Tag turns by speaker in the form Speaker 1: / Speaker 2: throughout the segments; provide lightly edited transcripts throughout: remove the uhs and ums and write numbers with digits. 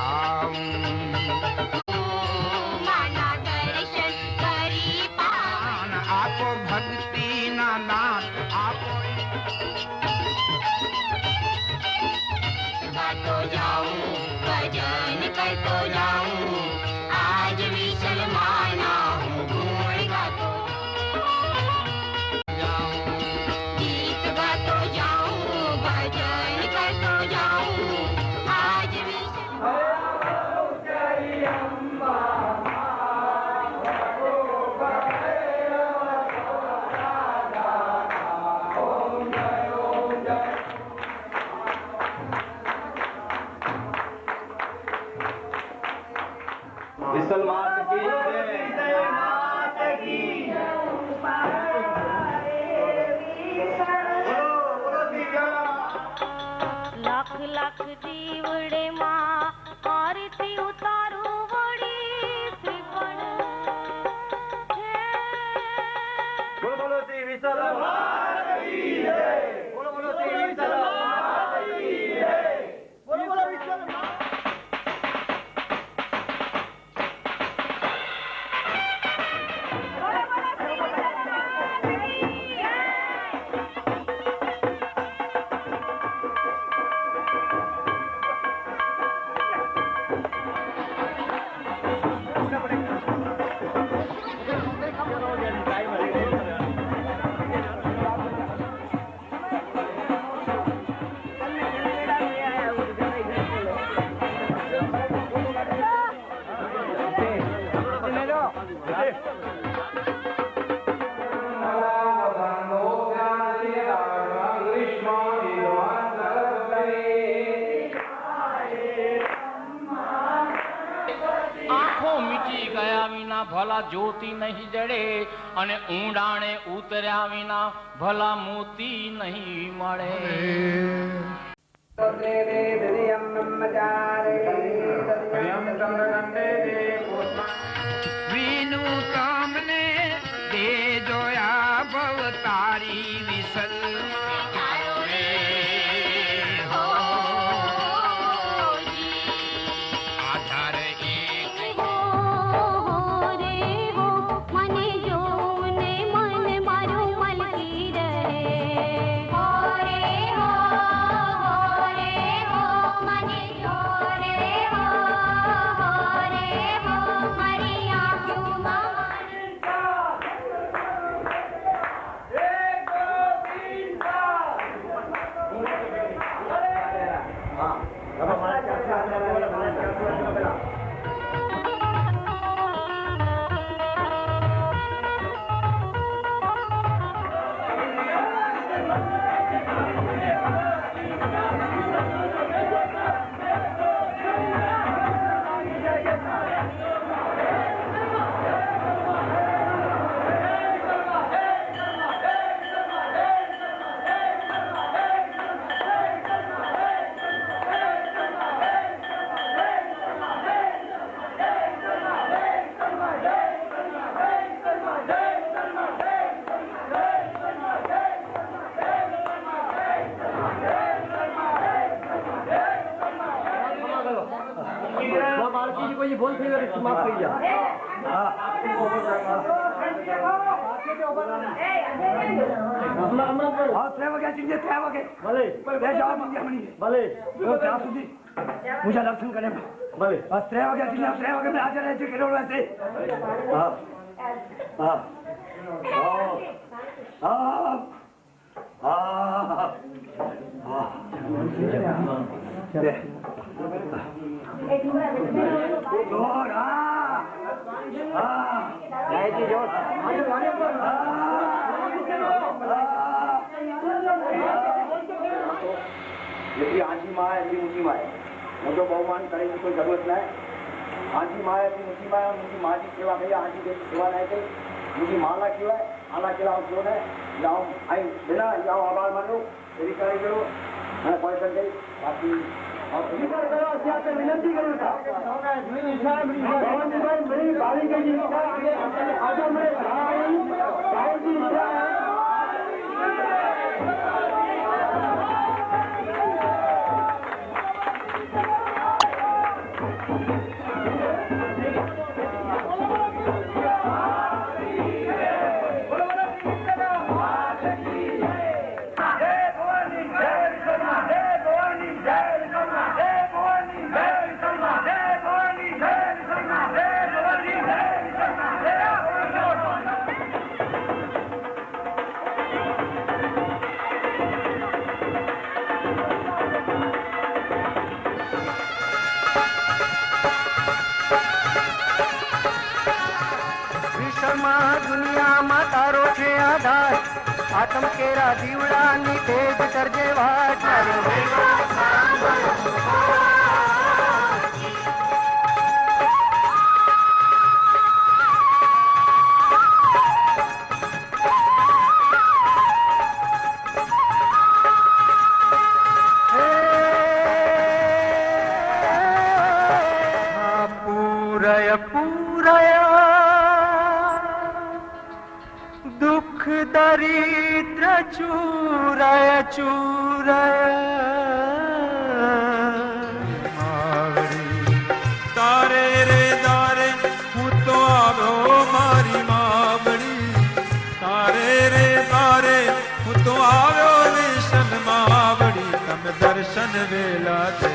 Speaker 1: भाऊं
Speaker 2: माना दर्शन करी पावन
Speaker 1: आपो भक्ति ना नाथ आपो
Speaker 2: गातो जाऊं भजन करतो जाऊं आज विशल माना हूँ गुण गातो
Speaker 1: जाऊं
Speaker 2: गीत गातो जाऊं भजन करतो जाऊं आज विशल
Speaker 3: विसल मात की जय
Speaker 4: लाख लाख जीवड़े मां आरती उतारू वड़ी श्रीफल
Speaker 3: बोलो बोलो श्री विसल मात की जय बोलो बोलो श्री विसल मात की जय बोलो बोलो विसल मात
Speaker 1: આંખો મીચી ગયા વિના ભલા જ્યોતિ નહીં જડે અને ઊંડાણે ઉતર્યા વિના ભલા મોતી નહીં મળે વિનુ તમને દે જોયા ભવ તારી વિસલ
Speaker 2: તારો રે હો
Speaker 1: આધાર એક
Speaker 4: હો રે હો મને જોને મન મારું મલકી રહે
Speaker 2: હો રે હો મને જો રે હો મારી આંખોમાં
Speaker 3: बोल फिर माफ कर जा हां हां ट्रेव के चिंजे ट्रेव के भले बे जाओ मंगे मनी भले तो ત્યાં સુધી मुझे दर्शन करे भले बस ट्रेव के चिंजे ट्रेव के में हाजिर है जे केरो रहते हां हां हां हां दे जोरा हां जय जी जोर यदि आंजी माँ है यदि ऊँची माँ है मुझे बहुमान करने की कोई जरूरत नहीं आंजी माँ है यदि ऊँची माँ है मुझी माँ की सेवा करिए आंजी की सेवा नहीं करी मुझी माला क्यों है माला खिलाओ क्यों है जाओ आई बिना जाओ आभार मानो तेरी कार्य करो मैं पॉइंट कर बाकी विनंती करूँ
Speaker 5: વિશ્વમાં દુનિયામાં તારો છે આધાર આતમ કેરા દીવડાની તેજ તરજે વાત પૂરય પૂરય દુઃખ દરિદ્ર ચૂરય ચૂરય
Speaker 6: તારે રે દારે હું તો આવ્યો મારી માવડી તારે રે દારે હું તો આવ્યો વિશન માવડી તમે દર્શન વેલા દે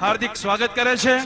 Speaker 6: હાર્દિક સ્વાગત કરે છે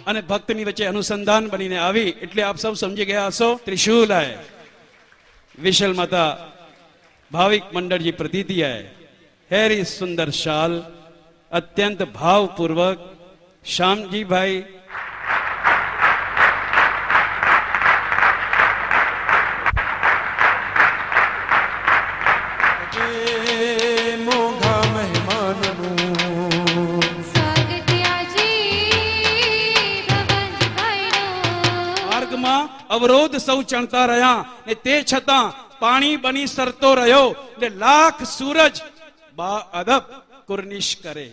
Speaker 6: અને ભક્તની વચ્ચે અનુસંધાન બનીને આવી એટલે આપ સૌ સમજી ગયા હશો ત્રિशूल है विशल माता भाविक मंडल जी प्रतीति है हैरी सुंदर शाल अत्यंत भावपूर्वक श्यामजी भाई अवरोध सौ चढ़ता रहा ने ते छता पानी बनी सरतो रहो ने लाख सूरज बा अदब कुर्निश करे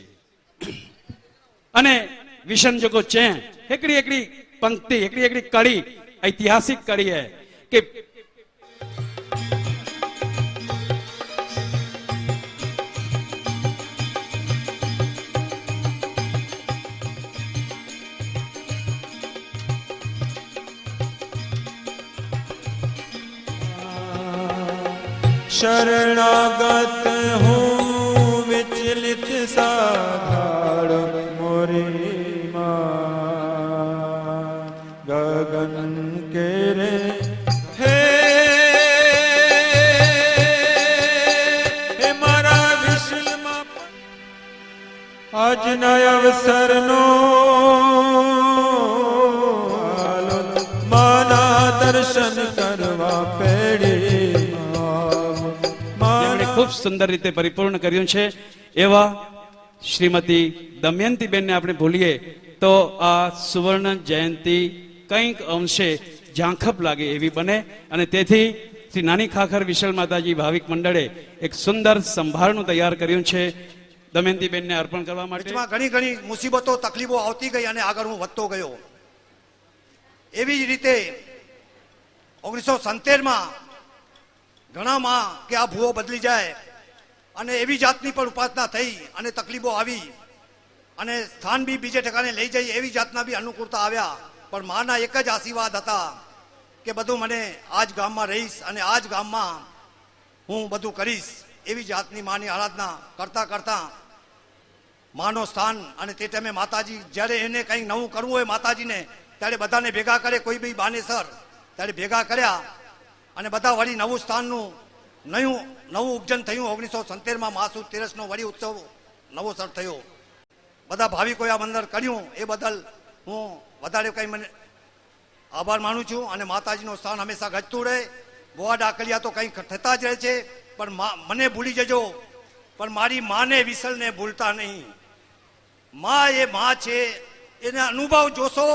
Speaker 6: अने विशन जो चे एकड़ी एकड़ी पंक्ति एकड़ी एकड़ी कड़ी ऐतिहासिक कड़ी है कि
Speaker 7: शरणागत हूँ विचलित साधार मोरी माँ गगन के रे हे मारा विश्वમાં આજના અવસરનો માના દર્શન કરવા પેડે
Speaker 6: જેમણે ખૂબ સુંદર રીતે પરિપૂર્ણ કર્યું છે એવા શ્રીમતી દમયંતીબેનને આપણે ભૂલીએ તો આ સુવર્ણ જયંતિ કંઈક અંશે ઝાંખપ લાગે એવી બને અને તેથી શ્રી નાની ખાખર વિશલ માતાજી ભાવિક મંડળે એક સુંદર સંભારણું તૈયાર કર્યું છે દમયંતીબેનને અર્પણ કરવા માટે.
Speaker 8: વચમાં ઘણી ઘણી મુસીબતો તકલીફો આવતી ગઈ અને આગળ હું વધતો ગયો. એવી જ રીતે 1970માં ઘણામાં કે આ ભૂવો બદલી જાય અને એવી જાતની પણ ઉપાસના થઈ અને તકલીફો આવી અને સ્થાન બી બીજે ઠેકાણે લઈ જઈ એવી જાતના બી અનુકૂળતા આવ્યા. પણ માના એક જ આશીર્વાદ હતા કે બધું મને આ જ ગામમાં રહીશ અને આ જ ગામમાં હું બધું કરીશ. એવી જાતની માની આરાધના કરતા કરતા માનો સ્થાન અને તે ટાઈમે માતાજી જ્યારે એને કંઈક નવું કરવું હોય માતાજીને ત્યારે બધાને ભેગા કરે, કોઈ બી બાનેસર ત્યારે ભેગા કર્યા અને બધા વળી નવું સ્થાનનું નવું ઉપજન થયું. 1970માં મહાસુદ તેરસનો વળી ઉત્સવ નવો સર થયો. બધા ભાવિકોએ આ મંદિર કર્યું એ બદલ હું વધારે કંઈ મને આભાર માનું છું અને માતાજીનું સ્થાન હંમેશા ગજતું રહે. બોવા ડાકલિયા તો કંઈક થતા જ રહે છે પણ મને ભૂલી જજો પણ મારી માને વિસલને ભૂલતા નહીં. માં એ માં છે, એને અનુભવ જોશો,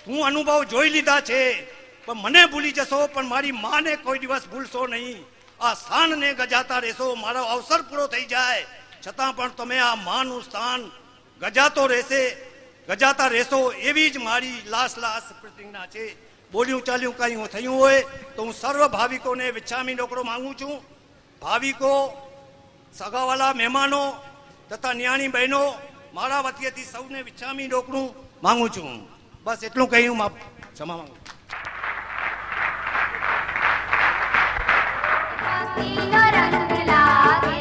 Speaker 8: હું અનુભવ જોઈ લીધા છે પણ મને ભૂલી જશો પણ મારી માને કોઈ દિવસ ભૂલશો નહીં. આ સ્થાનને ગજાતા રહેશો. મારો અવસર પૂરો થઈ જાય છતાં પણ તમે આ માનું સ્થાન ગજાતા રહેશો એવી જ મારી લાસ્ટ પ્રતિજ્ઞા છે. બોલ્યું ચાલ્યું કંઈ થયું હોય તો હું સર્વ ભાવિકોને વિચ્છામી ડોકરો માંગુ છું. ભાવિકો, સગાવાલા, મહેમાનો તથા ન્યાણી બહેનો મારા વતીએથી સૌને વિચ્છામી ડોકરું માંગુ છું. બસ એટલું કહી હું ક્ષમા માંગુ.
Speaker 2: ભક્તિનો રંગ લાગે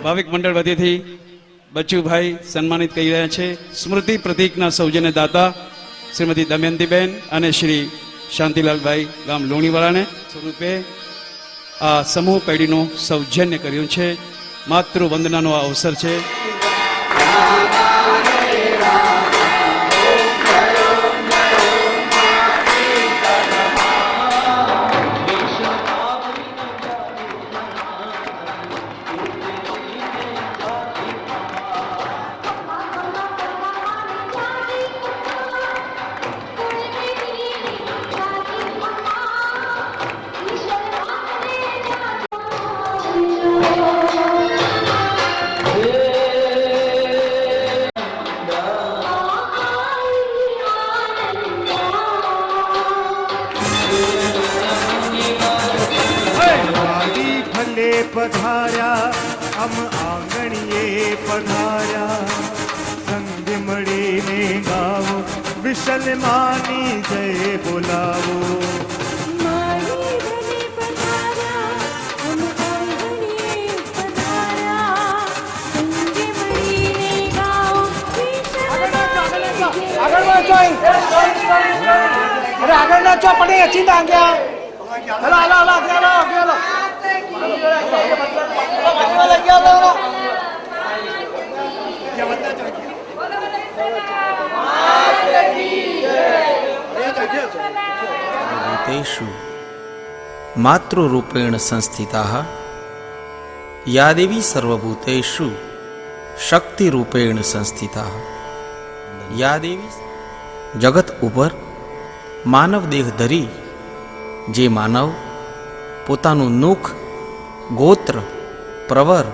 Speaker 6: ભાવિક મંડળ વતીથી બચ્ચુભાઈ સન્માનિત કરી રહ્યા છે. સ્મૃતિ પ્રતીકના સૌજન્ય દાતા શ્રીમતી દમયંતીબેન અને શ્રી શાંતિલાલભાઈ ગામ લુણીવાળાને સ્વરૂપે આ સમૂહ પેઢીનું સૌજન્ય કર્યું છે. માતૃવંદનાનો આ અવસર છે.
Speaker 7: પધાર્યા અમ આંગણીએ પધાર્યા સંગ મળીને ગાવો વિશલ માની જય બોલાવો.
Speaker 3: આગળ ના ચો પડે અચી તા ગયા હલો હલો હલો ગયા ગયા
Speaker 9: ભૂતેષુ માતૃરૂપેણ સંસ્થિતાઃ યા દેવી સર્વભૂતેષુ શક્તિરૂપેણ સંસ્થિતાઃ યા દેવી જગત ઉપર માનવ દેહ ધરી જે માનવ પોતાનું મુખ, ગોત્ર, પ્રવર,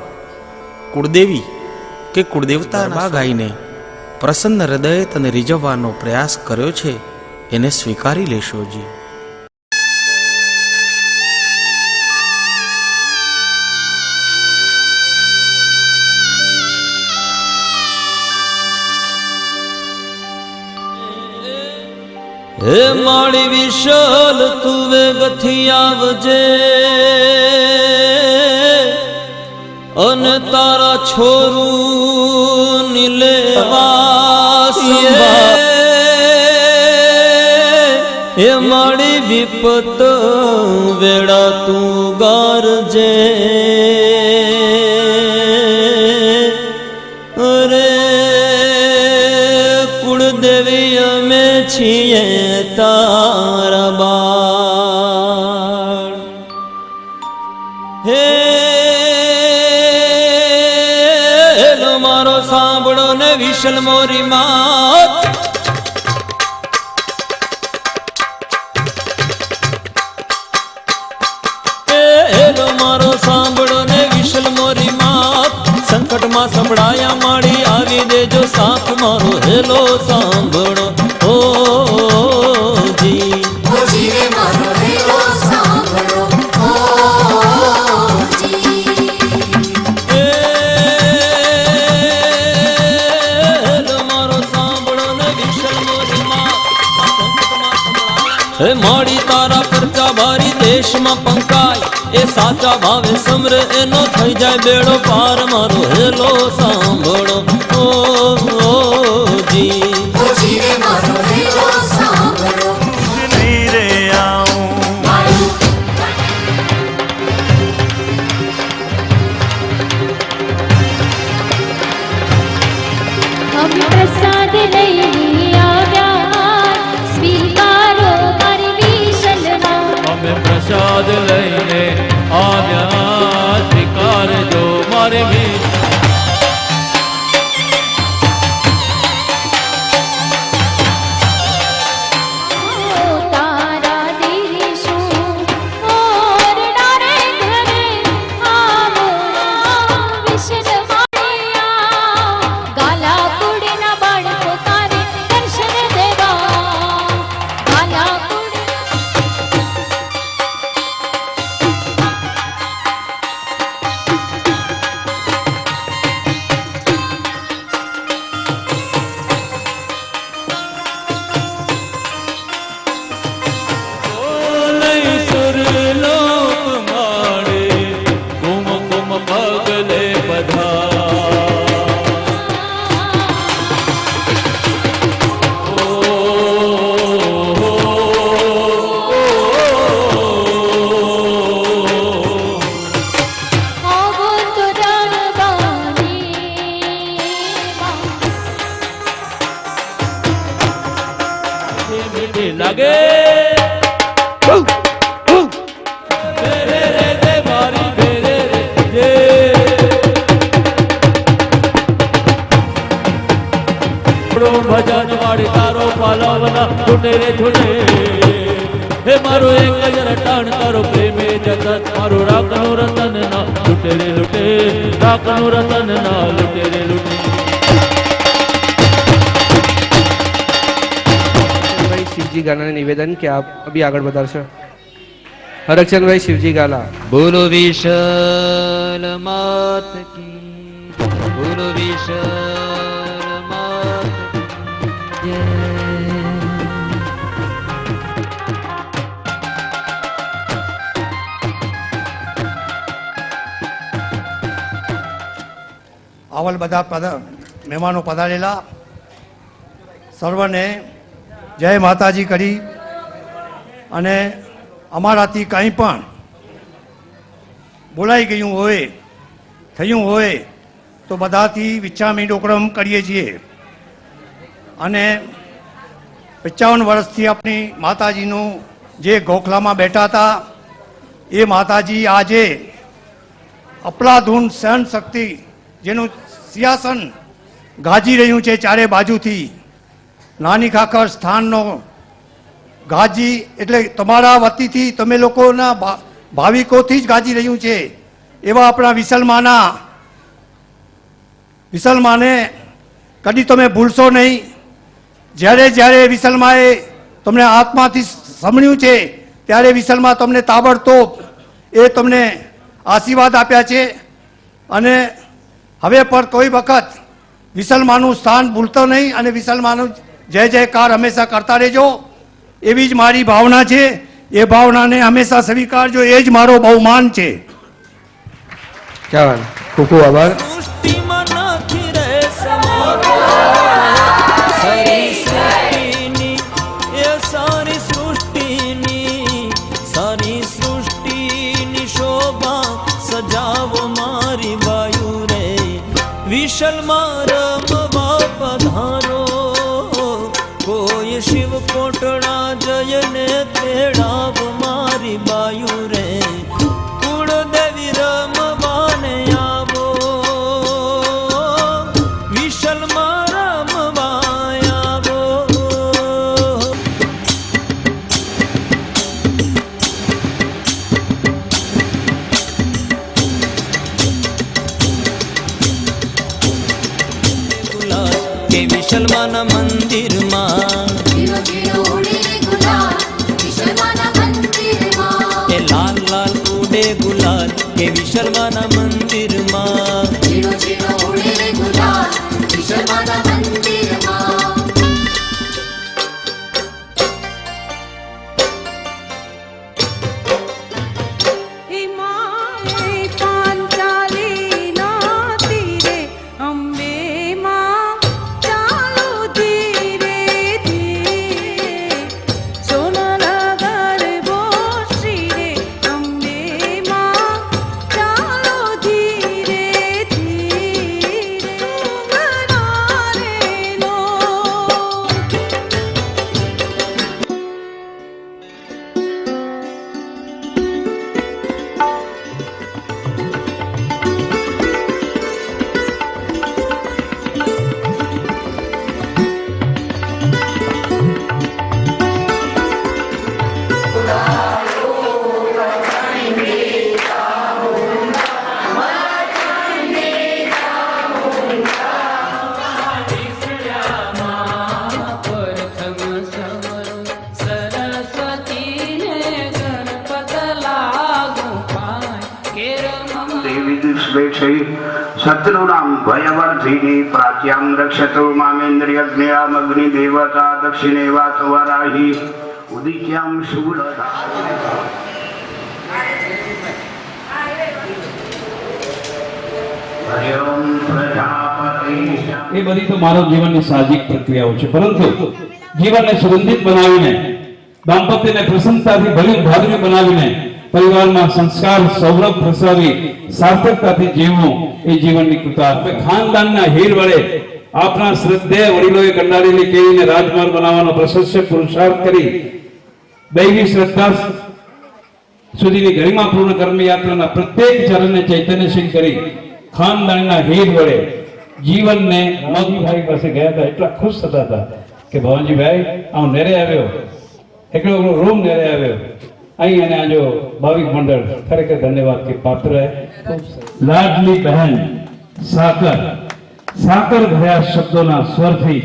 Speaker 9: કુળદેવી કે કુળદેવતાના ગાઈને પ્રસન્ન હૃદય તને રીઝવવાનો પ્રયાસ કર્યો છે એને સ્વીકારી લેશોજી.
Speaker 10: હે માળી વિશાલ તુવે ગથી આવજે અને તારા છોરું નીલેવા એ માળી વિપત વેળા તું ગારજે અરે કુળદેવી અમે છીએ તારા બાળ. હે મારો સાંભળો ને વિશલ મોરી માત, મારો સાંભળો ને વિશલ મોરી માત, સંકટમાં સંભળાયા માળી આવી દેજો સાથ મારો હેલો સાંભળો ઓ જી. હે માળી તારા પરચા ભારી દેશમાં પંકાય, એ સાચા ભાવે સમરે એનો થઈ જાય બેડો પાર મારો હેલો સાંભળો ઓ જી.
Speaker 7: नहीं रे आऊं
Speaker 4: हम प्रसाद लई આવ્યા સ્વીકારો મારી વિશલમાં.
Speaker 1: અમે પ્રસાદ લઈને આવ્યા સ્વીકારજો મારે બી.
Speaker 4: તારા દીશું ઓરડા રે ઘરે આવો વિશલ માળિયા, ગાલા કુડીના બાળકો તારે દર્શન દેવા. ગાલા કુડી
Speaker 1: સુરલોક માળે કુમ કુમ પગલે પધાર.
Speaker 4: આવો તો રણબાની
Speaker 1: મીઠી લાગે ભેરે રે તે મારી ભેરે રે જે. ભજન વાળી તારો પાલવના છૂટે રે છૂટે. હે મારો એક નજર ટાણ તારો પ્રેમે જગત મારું રાખનું રતન ના લૂટે રે લૂટે. રાખનું રતન ના લૂટે રે લૂટે.
Speaker 5: भाई शिवजी गाना ने निवेदन कि आप अभी आगे बढ़ा सर. हरचंद भाई शिवजी गाला.
Speaker 10: બોલો વિશલ માત કી, બોલો વિશલ માત કી જય.
Speaker 8: આવલ બધા મહેમાનો પધારેલા સર્વને જય માતાજી કરી અને અમારાથી કંઈ પણ બોલાઈ ગયું હોય થયું હોય તો બધાથી વિચામી ડોકરમ કરીએ છીએ. અને 55 વર્ષથી આપણી માતાજીનું જે ગોખલામાં બેઠા હતા એ માતાજી આજે અપલાધૂન સહન શક્તિ જેનું સિંહાસન ગાજી રહ્યું છે ચારે બાજુથી, નાની ખાખર સ્થાનનો ગાજી એટલે તમારા વતીથી તમે લોકોના ભાવિકોથી જ ગાજી રહ્યું છે એવા આપણા વિસલમાને કદી તમે ભૂલશો નહીં. જ્યારે જ્યારે વિસલમાએ તમને આત્માથી સમણ્યું છે ત્યારે વિસલમાં તમને તાબડતોબ એ તમને આશીર્વાદ આપ્યા છે. અને હવે પર કોઈ વખત વિસલમાનું સ્થાન ભૂલતો નહીં અને વિસલમાનું જય જયકાર હંમેશા કરતા રહેજો એવી જ મારી ભાવના છે. એ ભાવનાને હંમેશા સ્વીકારજો, એ જ મારો બહુમાન છે.
Speaker 5: क्या बात है। खूब खूब आभार।
Speaker 10: સૃષ્ટિમાં નથી રે સમાતો સારી સૃષ્ટિની એ સારી સૃષ્ટિની શોભા સજાવો મારી બાયુ રે વિશલમાં રમવા પધારો કોઈ શિવ કોટડા જયને તેડાવ મારી બાયુ રે કુળદેવી રમવાને આવો વિશલમાં રમવા આવો. કે વિશલમાના મંદિરમાં
Speaker 4: જીરો જીરો ઉડે ગુલાલ વિશલમાના મંદિરમાં.
Speaker 10: એ લાલ લાલ ઉડે ગુલાલ કે વિશલમાના મંદિરમાં.
Speaker 4: જીરો જીરો ઉડે ગુલાલ વિશલમાના મંદિરમાં.
Speaker 3: શત્રુનામ ભયવર્ધિની પ્રાચ્યામ રક્ષતો મામેન્દ્રિયજ્ઞામગ્નિ દેવતા દક્ષિણે વાત વરાહી ઉદિત્યામ શુભલતા.
Speaker 6: એ બધી તો માનવ જીવનની સાહજિક પ્રક્રિયાઓ છે, પરંતુ જીવનને સુગંધિત બનાવીને, દાંપત્યને પ્રસન્નતાથી ભર્યું ભાદરી બનાવીને, પરિવારમાં સંસ્કાર સૌરભ પ્રસરાવી સાર્થકતાથી જીવવું એ જીવનની કૃતાર્થ. ખાનદાનના હીર વડે આપણા શ્રદ્ધેય વડીલોએ કંડારેલી કેરીને રાજમાર્ગ બનાવવાનો પ્રશસ્ત પુરુષાર્થ કરી દૈવી શ્રદ્ધા સુધીની ગરિમાપૂર્ણ કર્મયાત્રાના પ્રત્યેક ચરણને ચૈતન્યશીલ કરી ખાનદાનના હીર વડે જીવનને મોદીભાઈ પાસે ગયા હતા. એટલા ખુશ થતા હતા કે ભવાનજીભાઈ હું નેરે આવ્યો, એકડો રૂમ નેરે આવ્યો અહીં, અને આજો ભાવિક મંડળ ખરેખર ધન્યવાદ કે પાત્ર હે. લાડલી બહેન સાકર ભર્યા શબ્દોના સ્વરથી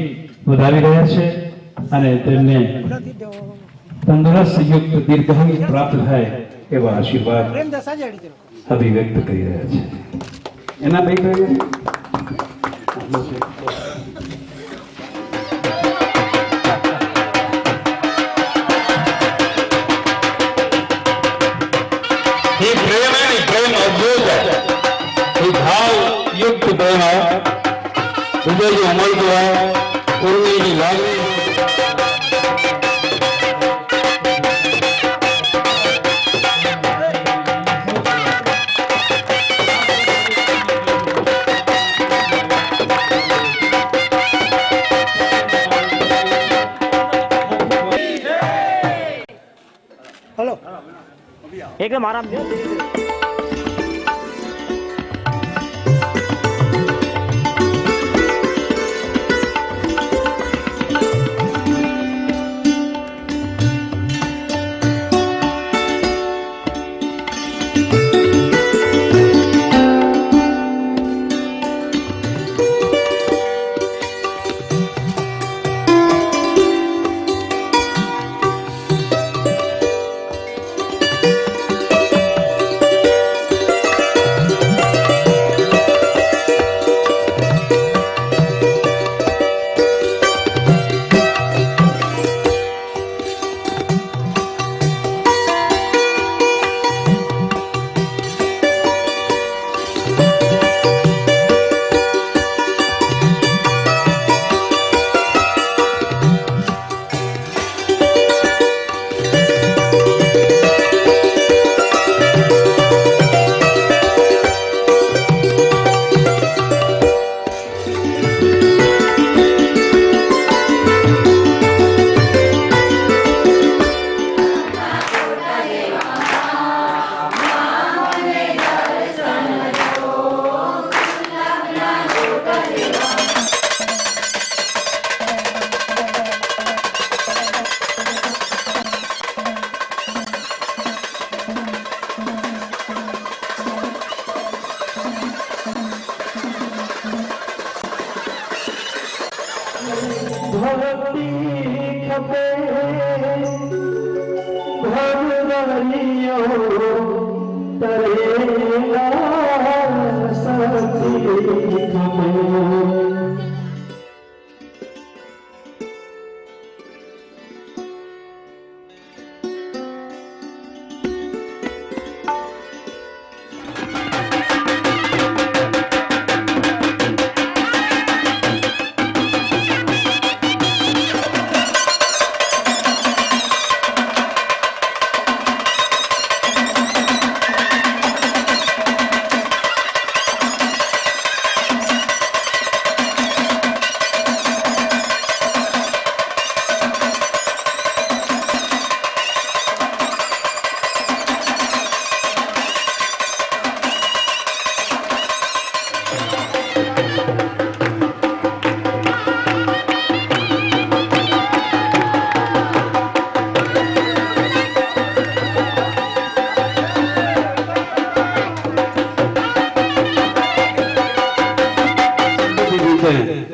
Speaker 6: વધાવી રહ્યા છે અને તેમને તંદુરસ્ત યુક્ત દીર્ઘાયુ પ્રાપ્ત થાય એવા આશીર્વાદ અભિવ્યક્ત કરી રહ્યા છે. એના બે युक्त प्रेम है, हृदय जो उमड़तो है, उर्मिनी लागणी
Speaker 8: हेलो
Speaker 3: एक मारा
Speaker 1: भक्ति खपे भगवानियो तरेला सती खपे।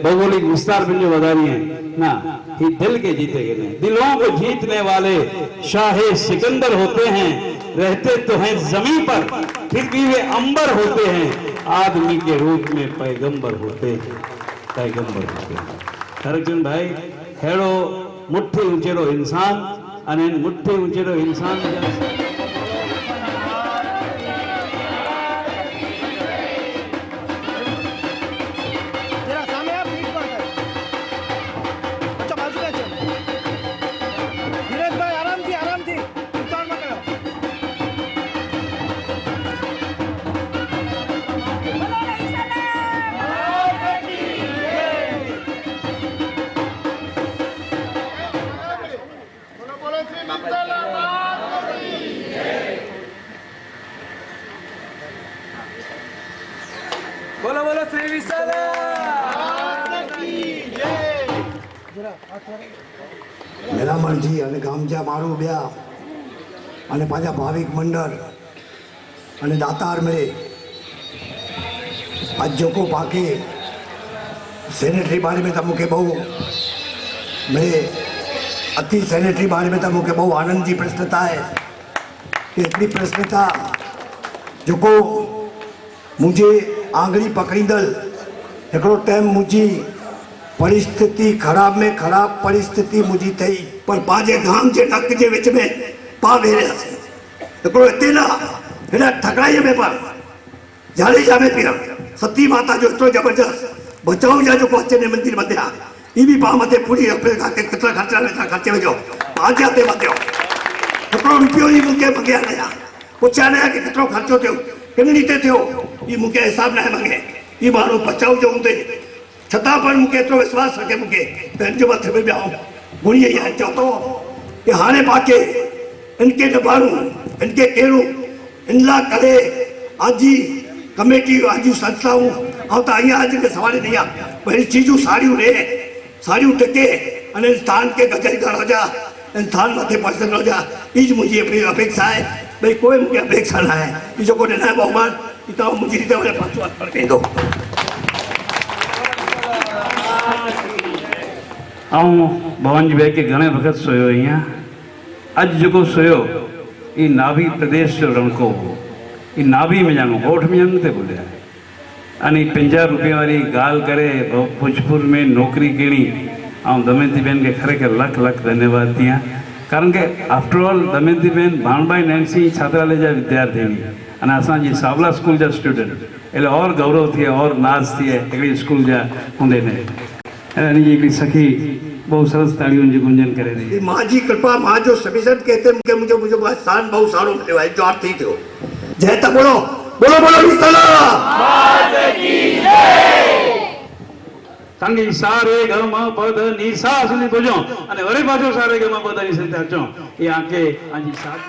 Speaker 11: भौगोलिक विस्तार में जो बता रही है ना, ये दिल के जीते गए हैं। दिलों को जीतने वाले शाहे सिकंदर होते हैं, रहते तो हैं जमीन पर फिर भी वे अंबर होते हैं, आदमी के रूप में पैगंबर होते हैं, पैगंबर होते हैं। हरचंद भाई हेड़ो मुट्ठी ऊंचेरो इंसान अने मुट्ठी ऊंचेरो इंसान
Speaker 5: बोलो बोलो श्री विशाल
Speaker 8: મેરામણજી અને ગામજા મારું બ્યા અને પાછા ભાવિક મંડળ અને દાતાર મળે आज जोको पाके सैनिटरी बारे में तमुके बहु मैं अति सैनिटरी बारे में तमुके बहु आनंद जी प्रश्नता है कि इतनी प्रश्नता जोको मुझे आंगली पकड़ी दल एकड़ो टाइम मुझी परिस्थिति खराब में खराब परिस्थिति मुझी थी पर पाजे गाम जे नक जे विच में पा वेरिया से एकड़ो इते ना हेड़ा ठकराई में पर जाले जामे पिया सती माता जो इतो जबरदस्त बचाओ जा जो पहुंचे ने मंदिर बंदिया ई भी पा मते पूरी अपने खाते कितना खर्चा लेता खर्चे में जो पांच जाते बंदियो एकड़ो रुपयो ही मुके मंगया नया पूछा नया कि कितनो खर्चो थियो किन रीते थियो ई मुके हिसाब ना मांगे ई मारो बचाओ जो हुंदे छता पर मुके तो विश्वास रखे मुके तो जो मथे में ब्याओ गुणी यार चो तो कि हाने पाके इनके दबाणू इनके केरू इनला करे आजी कमेटी आजी संस्थाओं और तो आइया आज के सवाल नहीं आ पहली चीजू साड़ियों रे साड़ियों टके अने स्थान के गजर हो जा स्थान मथे पर्सन हो जा इज मुझे अपनी अपेक्षा है भाई कोई मुझे अपेक्षा ना है इजो को देना है बहुमान इतना मुझे रीते वाले पांचवा पर कह दो
Speaker 11: आऊं भवन जी भाई के घणे वक्त सोयो अहियां अज जो सोयो ई नाभी प्रदेश जो रणको ई नाभी में जानो होठ में जानो ते बोलिया अने 50 रुपया वाली गाल करे भोजपुर में नौकरी केणी आऊं दमयंती बेन के खरेखर लख लख धन्यवाद दिया कारण के आफ्टर ऑल दमयंती बेन भाणबाई नैन्सी छात्रालय जा विद्यार्थी अने असांजी सावला स्कूल जा स्टूडेंट એટલે और गौरव थिए और नाज थिए हिकिड़ी स्कूल जा हूंदे ने ऐं हिकिड़ी सखी बहुत सरस ताड़ियों जी गुंजन करे रही
Speaker 8: माँ जी कृपा माँ जो सफिशिएंट कहते मुझे मुझे मुझे स्थान बहुत सारो मिलो है जो आरती थियो जय ता बोलो बोलो बोलो विशाला माता की जय
Speaker 11: संगी सारे गमा पद निसा सुनी बुझो अने वरी पाछो सारे गमा पद निसा अचो ये आके आजी साथ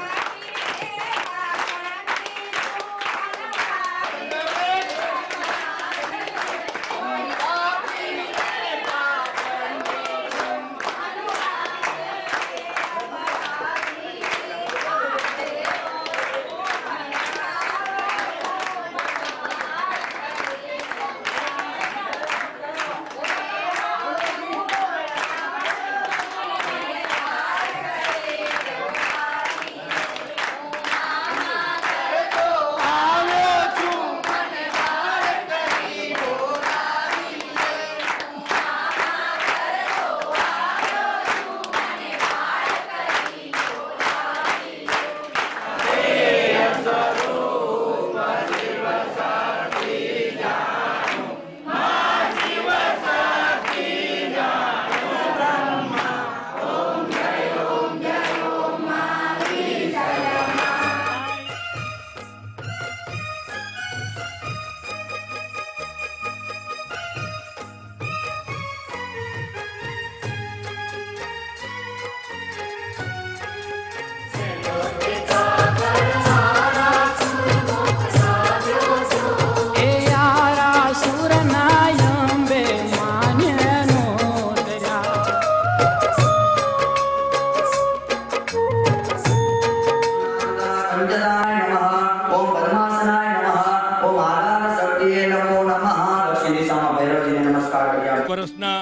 Speaker 6: વર્ષના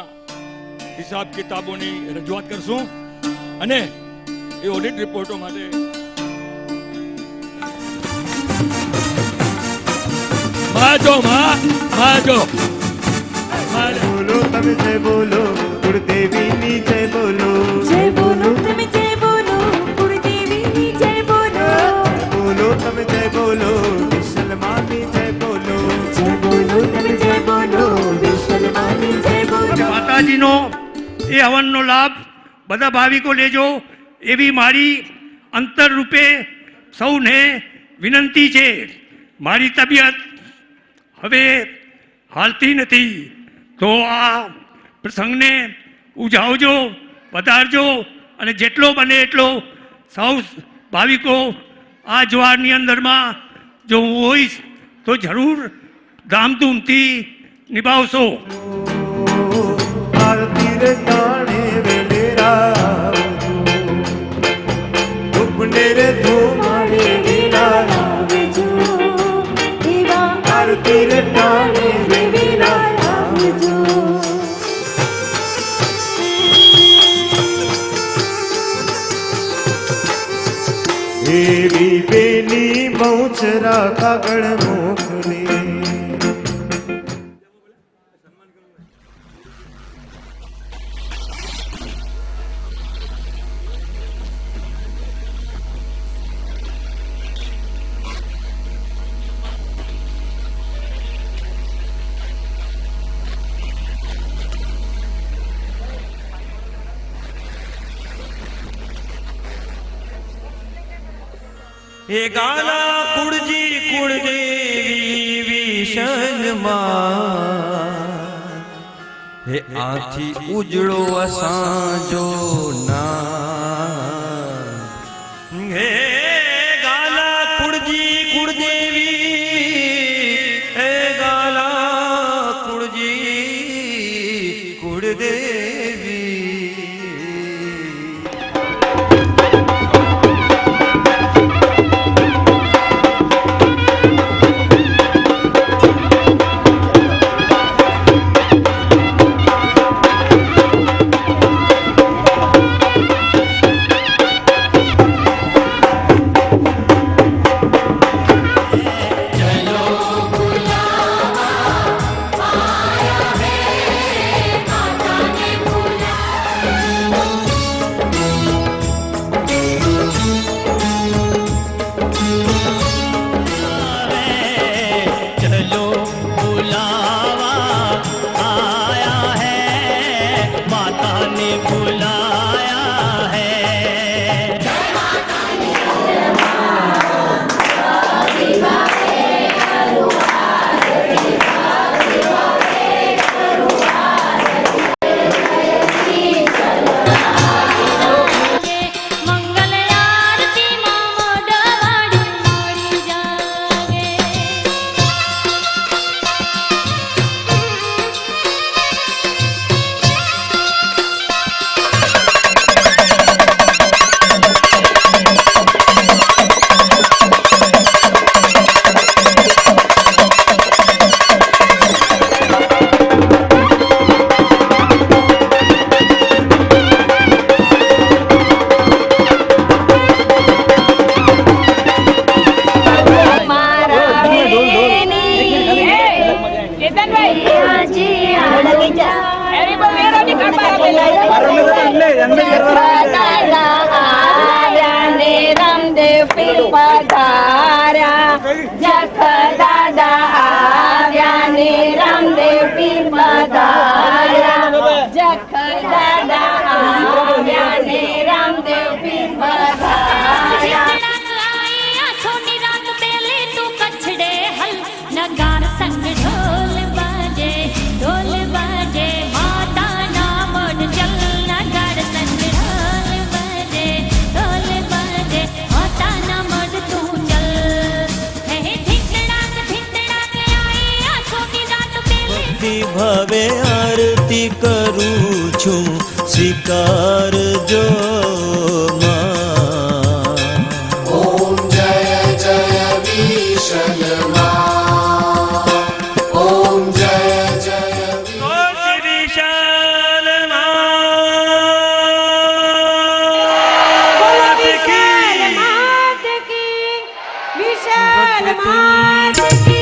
Speaker 6: હિસાબ કિતાબોની રજૂઆત કરશું અને એ ઓડિટ રિપોર્ટો માટે
Speaker 7: બોલો તમે જય બોલો કુળદેવીની જય બોલો
Speaker 4: જય બોલો તમે જય બોલો કુળદેવીની જય બોલો
Speaker 7: બોલો તમે જય બોલો વિશલમાની જય બોલો
Speaker 4: જય બોલો તમે જય બોલો વિશલમાની જય બોલો.
Speaker 8: માતાજીનો એ હવનનો લાભ બધા ભાવિકો લેજો એવી મારી અંતર રૂપે સૌને વિનંતી છે. મારી તબિયત હવે હાલતી નથી તો આ પ્રસંગને ઉજાવજો, વધારજો અને જેટલો બને એટલો સૌ ભાવિકો આ જ્વારની અંદરમાં જો હું હોઈશ તો જરૂર ધામધૂમથી નિભાવશો.
Speaker 7: આરતી રે ટાણે વેલેરા ઉપને રે ધૂમાડે વેલા
Speaker 4: આવજો એવા
Speaker 7: આરતી રે ટાણે વેલેરા
Speaker 4: આવજો.
Speaker 7: એવી બેની બહુચરા કાગળ મોકલે
Speaker 10: હે ગાલા કુળજી કુળદેવી વિશલમાં હે આથી ઉજળો અસાંજો ના હે ગાલા કુળજી કુળદેવી હે ગાલા કુળજી કુળદેવી
Speaker 7: ભવે આરતી કરું છું સ્વીકારજો માં.
Speaker 4: ઓમ જય જય વિશલમાં ઓમ જય જય
Speaker 7: વિશાલ
Speaker 4: मंगल मात की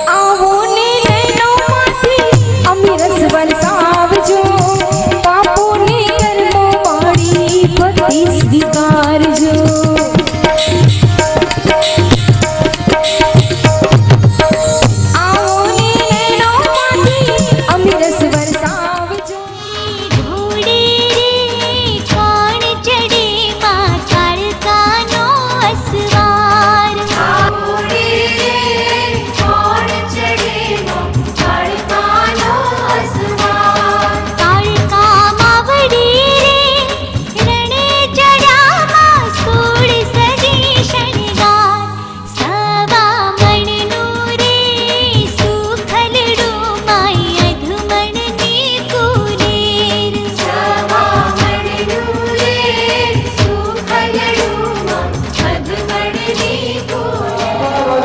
Speaker 4: आवो ने नैनो माथी अमीरस वरसावजो पापो ने कर्मो मारी भक्ति स्वीकारजो आवो ने नैनो माथी अमीरस वरसावजो
Speaker 2: घोड़े रे कोण चढ़े मां काळकानो असवार घोड़े रे कोण चढ़े मां काळकानो असवार काळका मावडी रे रणे चढ़ा मां सोड सजी शणगार सवा मणनु रे सुखलडो माई अधमणनी कुलेर सवा मणनु रे सुखलडो माई अधमणनी कुलेर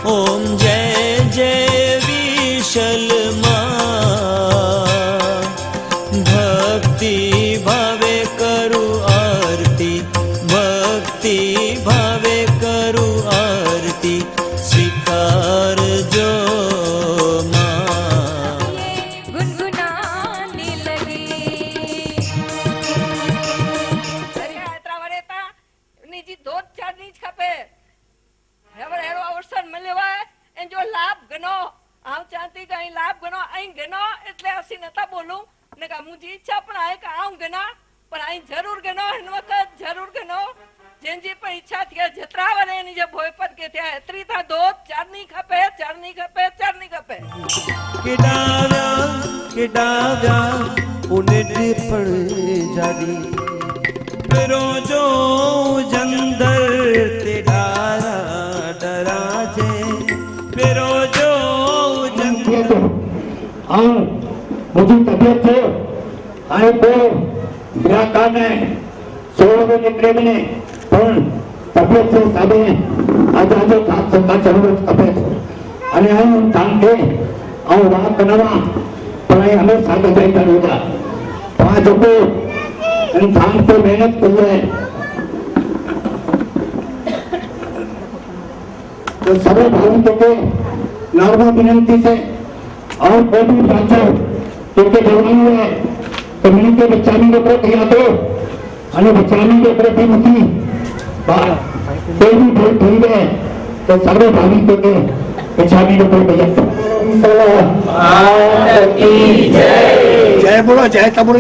Speaker 10: ओम जय जय विशल भक्ति भावे करु आरती भक्ति भावे करु आरती स्वीकार जो
Speaker 4: गुनगुनाने लगे
Speaker 12: अरे यात्रा वरेता निजी दो चार नीच खपे हेवर हेरो अवसर મળ્યો હોય એ જો લાભ ગણો આવ ચાંતી કઈ લાભ ગણો અહીં ગણો એટલે અસી નતા બોલું ને કા મુજી ઈચ્છા પણ આય કે આવ ગણા પણ અહીં જરૂર ગણો હન વખત જરૂર ગણો જેનજી પણ ઈચ્છા થયા જતરા વરે ની જે ભોયપત કે થયા એતરી તા દો ચારની ખપે ચારની ખપે ચારની ખપે
Speaker 7: किडाव्या उन्हें पण जारी फिरो जो जंदर ते डारा डरा जे फिरो जो
Speaker 3: हाँ मुझे तबियत थे आए तो ग्राहका ने 16 में निकले मैंने पण तबियत से साबे आज आज सात सत्ता चलो तबियत अने हम काम के और वहाँ करना पण हमें साथ में करूँगा वहाँ जो को इंसान पे मेहनत कर रहे तो सभी भाइयों के नॉर्मल विनंती से और कोई भी बच्चा क्योंकि जवानी है तो मिलकर बच्चानी के ऊपर किया तो अने बच्चानी के ऊपर भी मुझी कोई भी भूल भूल गए तो सभी भाइयों के बच्चानी के ऊपर किया जय बोलो जय कबूल